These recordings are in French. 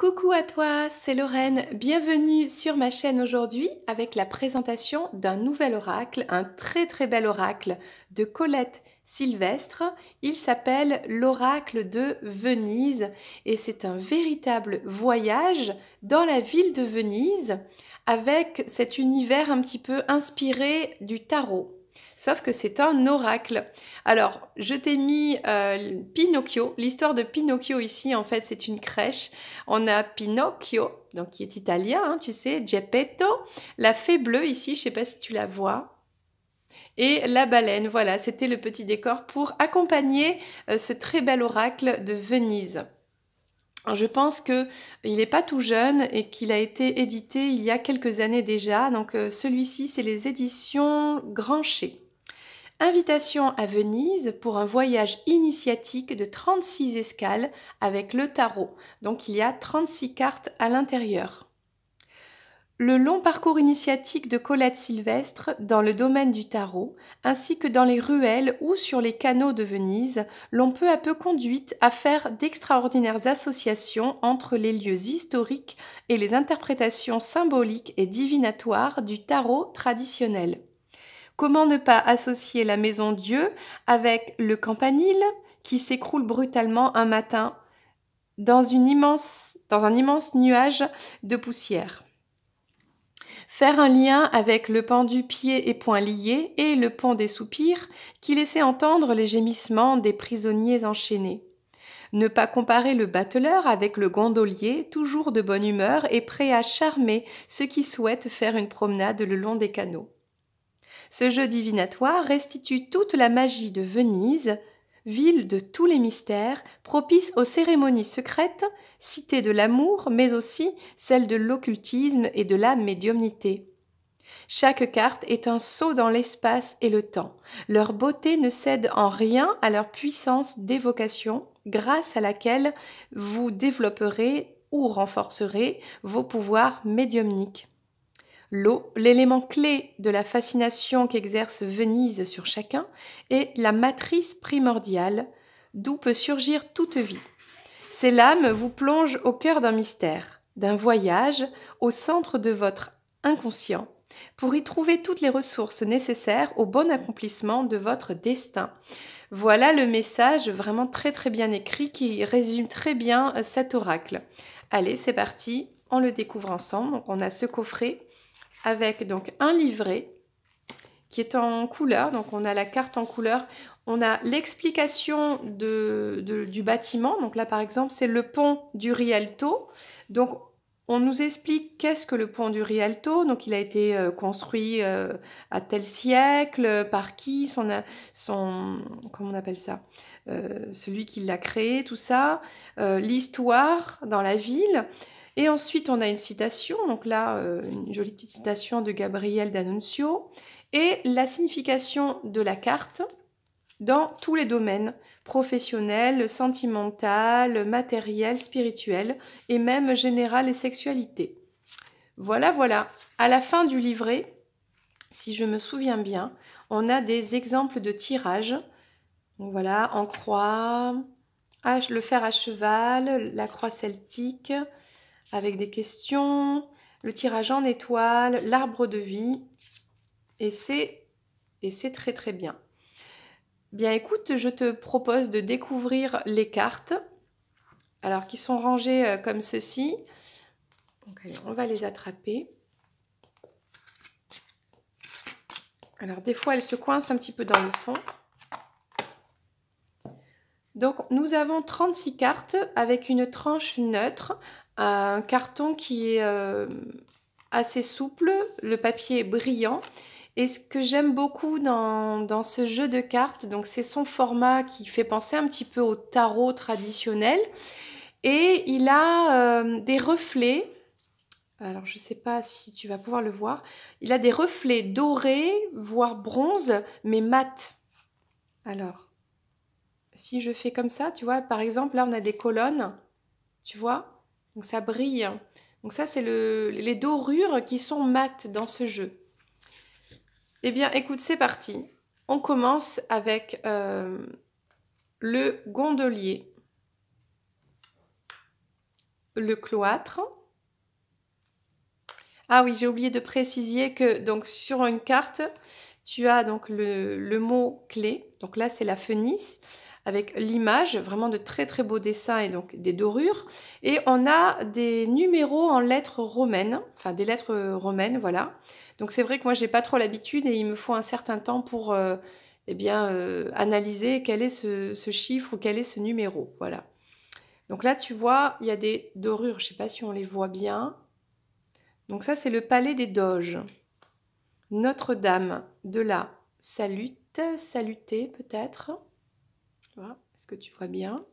Coucou à toi, c'est Lorraine. Bienvenue sur ma chaîne aujourd'hui avec la présentation d'un nouvel oracle, un très bel oracle de Colette Sylvestre. Il s'appelle l'oracle de Venise et c'est un véritable voyage dans la ville de Venise avec cet univers un petit peu inspiré du tarot. Sauf que c'est un oracle. Alors, je t'ai mis Pinocchio, l'histoire de Pinocchio ici, en fait, c'est une crèche. On a Pinocchio, donc qui est italien, hein, tu sais, Geppetto, la fée bleue ici, je sais pas si tu la vois, et la baleine. Voilà, c'était le petit décor pour accompagner ce très bel oracle de Venise. Je pense qu'il n'est pas tout jeune et qu'il a été édité il y a quelques années déjà. Donc celui-ci, c'est les éditions Grancher. Invitation à Venise pour un voyage initiatique de 36 escales avec le tarot. Donc il y a 36 cartes à l'intérieur. Le long parcours initiatique de Colette Sylvestre dans le domaine du tarot, ainsi que dans les ruelles ou sur les canaux de Venise, l'ont peu à peu conduite à faire d'extraordinaires associations entre les lieux historiques et les interprétations symboliques et divinatoires du tarot traditionnel. Comment ne pas associer la maison Dieu avec le campanile qui s'écroule brutalement un matin dans un immense nuage de poussière? Faire un lien avec le pendu pieds et poings liés et le pont des soupirs qui laissait entendre les gémissements des prisonniers enchaînés. Ne pas comparer le battleur avec le gondolier, toujours de bonne humeur et prêt à charmer ceux qui souhaitent faire une promenade le long des canaux. Ce jeu divinatoire restitue toute la magie de Venise, ville de tous les mystères, propice aux cérémonies secrètes, cité de l'amour, mais aussi celle de l'occultisme et de la médiumnité. Chaque carte est un saut dans l'espace et le temps. Leur beauté ne cède en rien à leur puissance d'évocation, grâce à laquelle vous développerez ou renforcerez vos pouvoirs médiumniques. L'eau, l'élément clé de la fascination qu'exerce Venise sur chacun, est la matrice primordiale, d'où peut surgir toute vie. Ces lames vous plongent au cœur d'un mystère, d'un voyage, au centre de votre inconscient, pour y trouver toutes les ressources nécessaires au bon accomplissement de votre destin. Voilà le message vraiment très bien écrit qui résume très bien cet oracle. Allez, c'est parti, on le découvre ensemble. Donc, on a ce coffret avec donc un livret qui est en couleur. Donc on a la carte en couleur, on a l'explication du bâtiment. Donc là par exemple c'est le pont du Rialto. Donc on nous explique qu'est-ce que le pont du Rialto. Donc il a été construit à tel siècle, par qui, comment on appelle ça, celui qui l'a créé, tout ça, l'histoire dans la ville. Et ensuite, on a une citation, donc là, une jolie petite citation de Gabriel D'Annunzio, et la signification de la carte dans tous les domaines, professionnel, sentimental, matériel, spirituel, et même général et sexualité. Voilà. À la fin du livret, si je me souviens bien, on a des exemples de tirages. Donc voilà, en croix, le fer à cheval, la croix celtique, avec des questions, le tirage en étoile, l'arbre de vie, et c'est très bien. Bien écoute, je te propose de découvrir les cartes, alors qui sont rangées comme ceci. Donc allez, on va les attraper. Alors des fois elles se coincent un petit peu dans le fond. Donc nous avons 36 cartes avec une tranche neutre, un carton qui est assez souple, le papier est brillant. Et ce que j'aime beaucoup dans ce jeu de cartes, donc c'est son format qui fait penser un petit peu au tarot traditionnel. Et il a des reflets, alors je ne sais pas si tu vas pouvoir le voir, il a des reflets dorés, voire bronze, mais mat. Alors, si je fais comme ça, tu vois, par exemple, là on a des colonnes, tu vois, donc ça brille. Donc ça, c'est les dorures qui sont mates dans ce jeu. Eh bien, écoute, c'est parti. On commence avec le gondolier. le cloître. Ah oui, j'ai oublié de préciser que donc sur une carte, tu as donc le mot clé. Donc là, c'est la Phénix avec l'image, vraiment de très très beaux dessins et donc des dorures. Et on a des numéros en lettres romaines, enfin des lettres romaines, voilà. Donc c'est vrai que moi, j'ai pas trop l'habitude et il me faut un certain temps pour analyser quel est ce chiffre ou quel est ce numéro, voilà. Donc là, tu vois, il y a des dorures, je sais pas si on les voit bien. Donc ça, c'est le palais des Doges. Notre-Dame de la Salute, Salutée peut-être. Voilà. Est-ce que tu vois bien?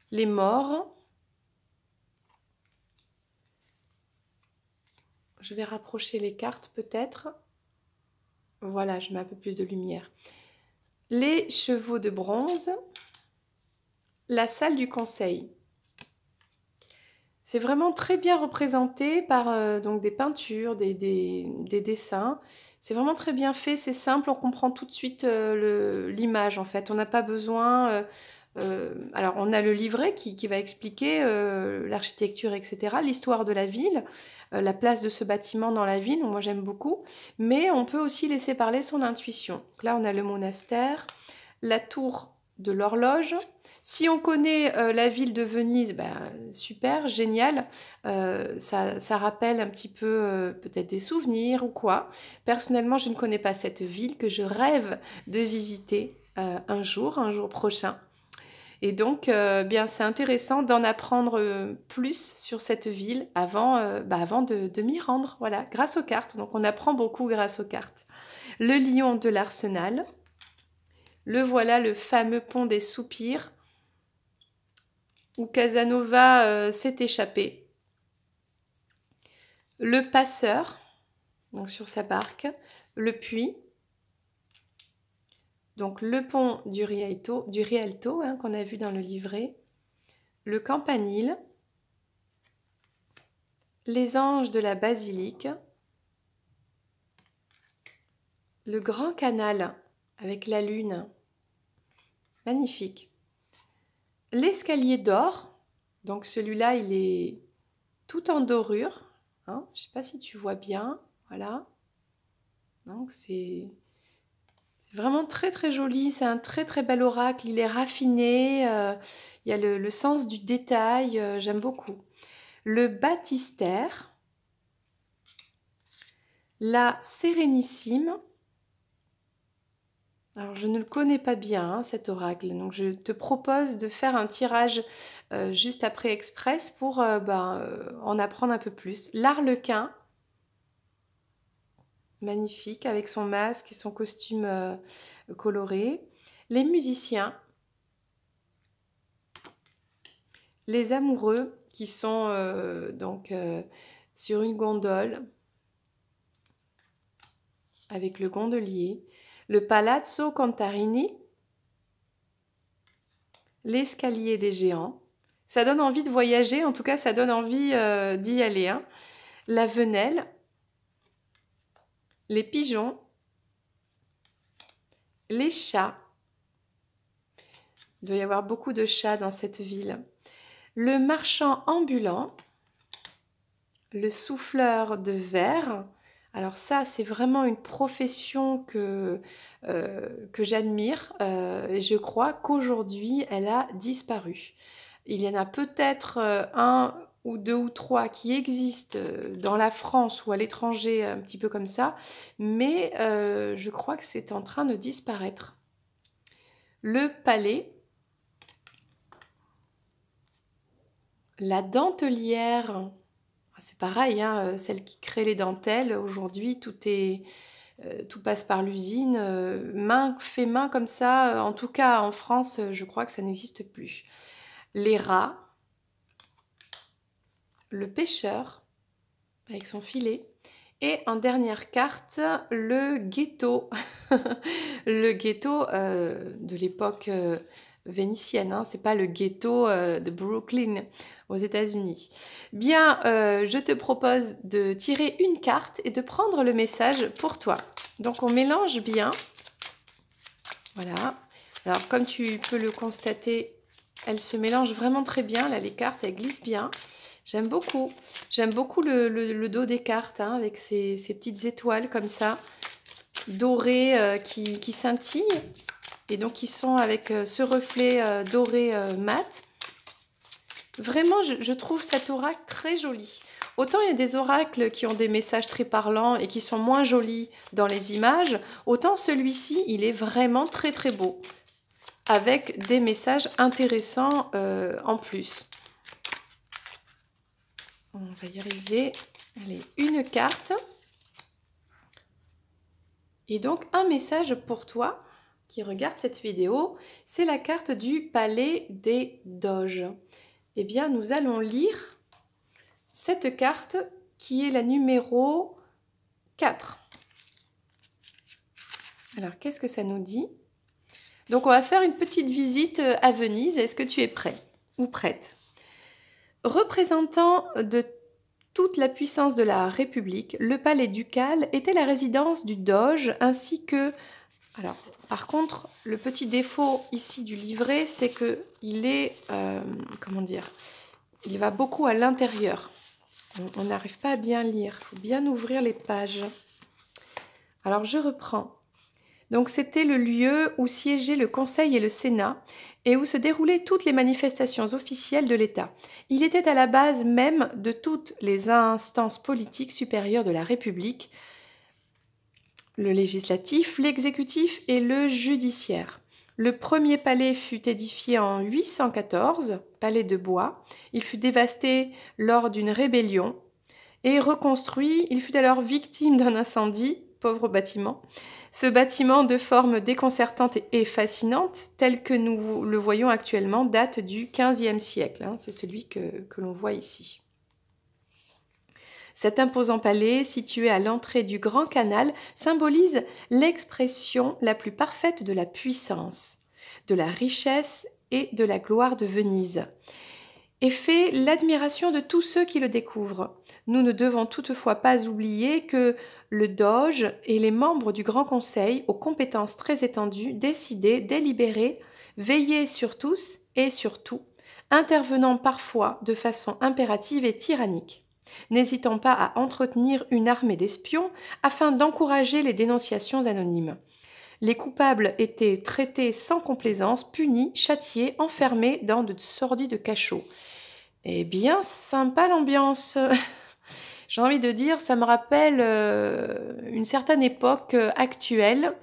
Les morts. Je vais rapprocher les cartes peut-être. Voilà, je mets un peu plus de lumière. Les chevaux de bronze. La salle du conseil. C'est vraiment très bien représenté par donc des peintures, des dessins. C'est vraiment très bien fait, c'est simple, on comprend tout de suite l'image en fait. On n'a pas besoin... alors on a le livret qui va expliquer l'architecture, etc., l'histoire de la ville, la place de ce bâtiment dans la ville, moi j'aime beaucoup. Mais on peut aussi laisser parler son intuition. Donc là on a le monastère, la tour de l'horloge. Si on connaît la ville de Venise, ben, super, génial. Ça rappelle un petit peu peut-être des souvenirs ou quoi. Personnellement, je ne connais pas cette ville que je rêve de visiter un jour prochain. Et donc, bien, c'est intéressant d'en apprendre plus sur cette ville avant de m'y rendre, voilà, grâce aux cartes. Donc, on apprend beaucoup grâce aux cartes. Le lion de l'Arsenal. Le voilà, le fameux pont des soupirs, où Casanova s'est échappé. Le passeur, donc sur sa barque. Le puits. Donc le pont du Rialto hein, qu'on a vu dans le livret. Le campanile. Les anges de la basilique. Le grand canal avec la lune. Magnifique. L'escalier d'or. Donc celui-là, il est tout en dorure. Hein, je ne sais pas si tu vois bien. Voilà. Donc c'est vraiment très très joli. C'est un très très bel oracle. Il est raffiné. Il y a le sens du détail. J'aime beaucoup. Le baptistère. La sérénissime. Alors, je ne le connais pas bien, hein, cet oracle, donc je te propose de faire un tirage juste après Express pour en apprendre un peu plus. L'arlequin, magnifique, avec son masque et son costume coloré. Les musiciens. Les amoureux qui sont sur une gondole avec le gondolier. Le Palazzo Contarini, l'escalier des géants. Ça donne envie de voyager, en tout cas ça donne envie d'y aller. Hein. La Venelle, les pigeons, les chats. Il doit y avoir beaucoup de chats dans cette ville. Le marchand ambulant, le souffleur de verre. Alors ça, c'est vraiment une profession que j'admire. Je crois qu'aujourd'hui, elle a disparu. Il y en a peut-être un ou deux ou trois qui existent dans la France ou à l'étranger, un petit peu comme ça, mais je crois que c'est en train de disparaître. Le palais, la dentelière. C'est pareil, hein, celle qui crée les dentelles, aujourd'hui tout passe par l'usine, fait main comme ça, en tout cas en France, je crois que ça n'existe plus. Les rats, le pêcheur avec son filet, et en dernière carte, le ghetto, le ghetto de l'époque vénitienne, hein, c'est pas le ghetto de Brooklyn aux États-Unis. Bien, je te propose de tirer une carte et de prendre le message pour toi. Donc on mélange bien. Voilà. Alors comme tu peux le constater, elles se mélangent vraiment très bien. Là, les cartes, elles glissent bien. J'aime beaucoup. J'aime beaucoup le dos des cartes, hein, avec ces petites étoiles comme ça, dorées qui scintillent. Et donc, ils sont avec ce reflet doré mat. Vraiment, je trouve cet oracle très joli. Autant il y a des oracles qui ont des messages très parlants et qui sont moins jolis dans les images, autant celui-ci, il est vraiment très très beau, avec des messages intéressants en plus. On va y arriver. Allez, une carte. Et donc, un message pour toi qui regarde cette vidéo, c'est la carte du palais des doges. Eh bien, nous allons lire cette carte qui est la numéro 4. Alors, qu'est-ce que ça nous dit? Donc, on va faire une petite visite à Venise. Est-ce que tu es prêt ou prête? Représentant de toute la puissance de la République, le palais ducal était la résidence du doge ainsi que... Alors, par contre, le petit défaut ici du livret, c'est qu'il est, comment dire, il va beaucoup à l'intérieur. On n'arrive pas à bien lire, il faut bien ouvrir les pages. Alors, je reprends. Donc, c'était le lieu où siégeaient le Conseil et le Sénat et où se déroulaient toutes les manifestations officielles de l'État. Il était à la base même de toutes les instances politiques supérieures de la République, le législatif, l'exécutif et le judiciaire. Le premier palais fut édifié en 814, palais de bois. Il fut dévasté lors d'une rébellion et reconstruit. Il fut alors victime d'un incendie, pauvre bâtiment. Ce bâtiment de forme déconcertante et fascinante, tel que nous le voyons actuellement, date du XVe siècle. C'est celui que l'on voit ici. Cet imposant palais, situé à l'entrée du Grand Canal, symbolise l'expression la plus parfaite de la puissance, de la richesse et de la gloire de Venise, et fait l'admiration de tous ceux qui le découvrent. Nous ne devons toutefois pas oublier que le doge et les membres du Grand Conseil, aux compétences très étendues, décidaient, délibéraient, veillaient sur tous et sur tout, intervenant parfois de façon impérative et tyrannique, n'hésitant pas à entretenir une armée d'espions afin d'encourager les dénonciations anonymes. Les coupables étaient traités sans complaisance, punis, châtiés, enfermés dans de sordides cachots. Eh bien, sympa l'ambiance. J'ai envie de dire, ça me rappelle une certaine époque actuelle,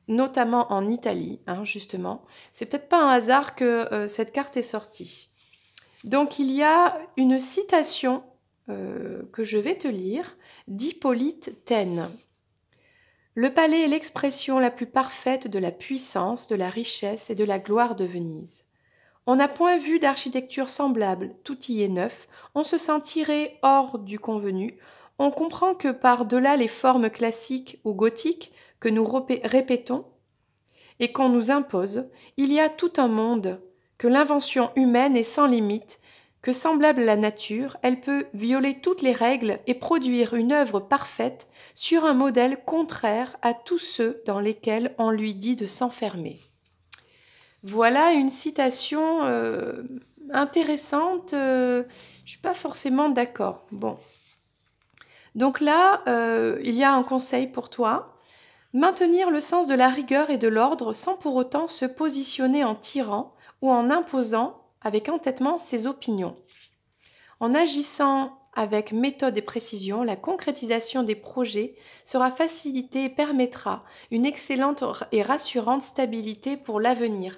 notamment en Italie, justement. C'est peut-être pas un hasard que cette carte est sortie. Donc, il y a une citation que je vais te lire d'Hippolyte Taine. Le palais est l'expression la plus parfaite de la puissance, de la richesse et de la gloire de Venise. On n'a point vu d'architecture semblable, tout y est neuf, on se sent tiré hors du convenu, on comprend que par-delà les formes classiques ou gothiques que nous répétons et qu'on nous impose, il y a tout un monde, que l'invention humaine est sans limite, que semblable à la nature, elle peut violer toutes les règles et produire une œuvre parfaite sur un modèle contraire à tous ceux dans lesquels on lui dit de s'enfermer. Voilà une citation intéressante, je ne suis pas forcément d'accord. Bon. Donc là, il y a un conseil pour toi. Maintenir le sens de la rigueur et de l'ordre sans pour autant se positionner en tyran ou en imposant avec entêtement ses opinions. En agissant avec méthode et précision, la concrétisation des projets sera facilitée et permettra une excellente et rassurante stabilité pour l'avenir.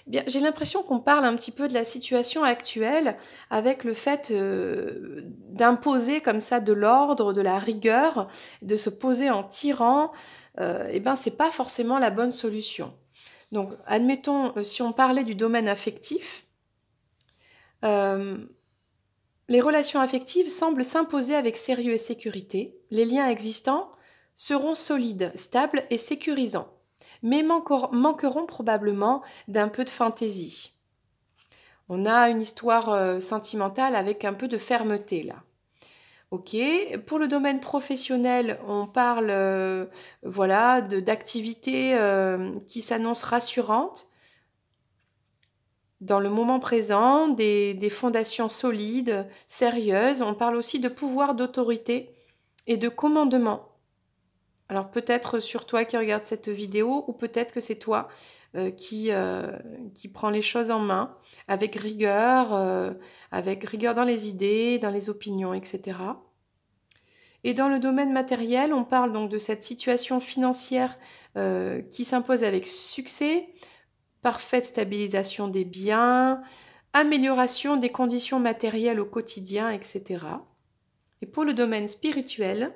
Bien, j'ai l'impression qu'on parle un petit peu de la situation actuelle avec le fait d'imposer comme ça de l'ordre, de la rigueur, de se poser en tyran. C'est pas forcément la bonne solution. Donc, admettons, si on parlait du domaine affectif, les relations affectives semblent s'imposer avec sérieux et sécurité. Les liens existants seront solides, stables et sécurisants, mais manqueront probablement d'un peu de fantaisie. On a une histoire sentimentale avec un peu de fermeté là. Ok. Pour le domaine professionnel, on parle d'activités qui s'annoncent rassurantes. dans le moment présent, des fondations solides, sérieuses. On parle aussi de pouvoir d'autorité et de commandement. Alors peut-être sur toi qui regarde cette vidéo, ou peut-être que c'est toi qui prend les choses en main avec rigueur dans les idées, dans les opinions, etc. Et dans le domaine matériel, on parle donc de cette situation financière qui s'impose avec succès, parfaite stabilisation des biens, amélioration des conditions matérielles au quotidien, etc. Et pour le domaine spirituel,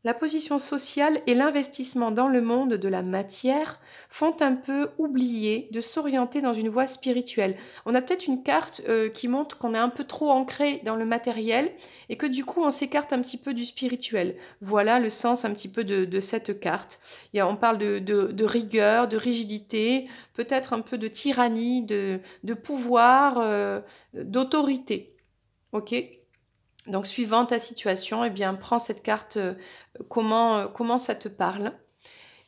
la position sociale et l'investissement dans le monde de la matière font un peu oublier de s'orienter dans une voie spirituelle. On a peut-être une carte qui montre qu'on est un peu trop ancré dans le matériel et que du coup on s'écarte un petit peu du spirituel. Voilà le sens un petit peu de cette carte. On parle de rigueur, de rigidité, peut-être un peu de tyrannie, de pouvoir, d'autorité. Ok ? Donc, suivant ta situation, eh bien, prends cette carte, comment ça te parle.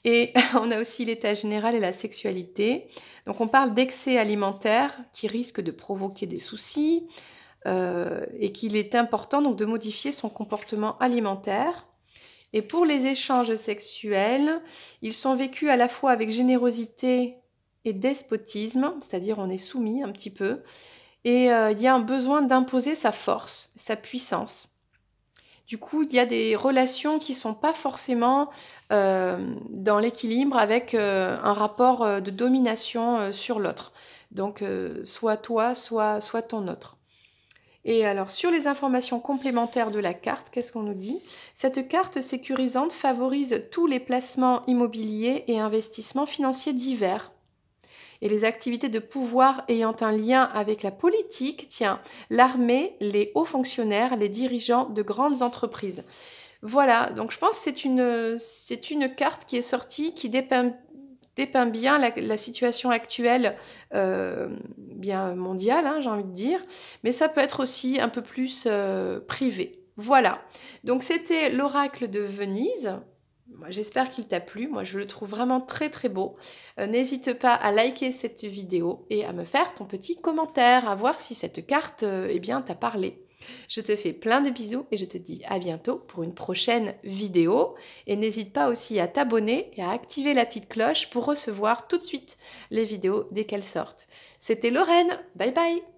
Et on a aussi l'état général et la sexualité. Donc, on parle d'excès alimentaire qui risque de provoquer des soucis et qu'il est important donc de modifier son comportement alimentaire. Et pour les échanges sexuels, ils sont vécus à la fois avec générosité et despotisme, c'est-à-dire on est soumis un petit peu. Et il y a un besoin d'imposer sa force, sa puissance. Du coup, il y a des relations qui ne sont pas forcément dans l'équilibre avec un rapport de domination sur l'autre. Donc, soit toi, soit ton autre. Et alors, sur les informations complémentaires de la carte, qu'est-ce qu'on nous dit? Cette carte sécurisante favorise tous les placements immobiliers et investissements financiers divers. Et les activités de pouvoir ayant un lien avec la politique, tiens, l'armée, les hauts fonctionnaires, les dirigeants de grandes entreprises. Voilà, donc je pense que c'est une carte qui est sortie, qui dépeint bien la situation actuelle bien mondiale, hein, j'ai envie de dire, mais ça peut être aussi un peu plus privé. Voilà, donc c'était l'oracle de Venise. J'espère qu'il t'a plu, moi je le trouve vraiment très très beau. N'hésite pas à liker cette vidéo et à me faire ton petit commentaire, à voir si cette carte eh bien, t'a parlé. Je te fais plein de bisous et je te dis à bientôt pour une prochaine vidéo. Et n'hésite pas aussi à t'abonner et à activer la petite cloche pour recevoir tout de suite les vidéos dès qu'elles sortent. C'était Lorraine, bye bye!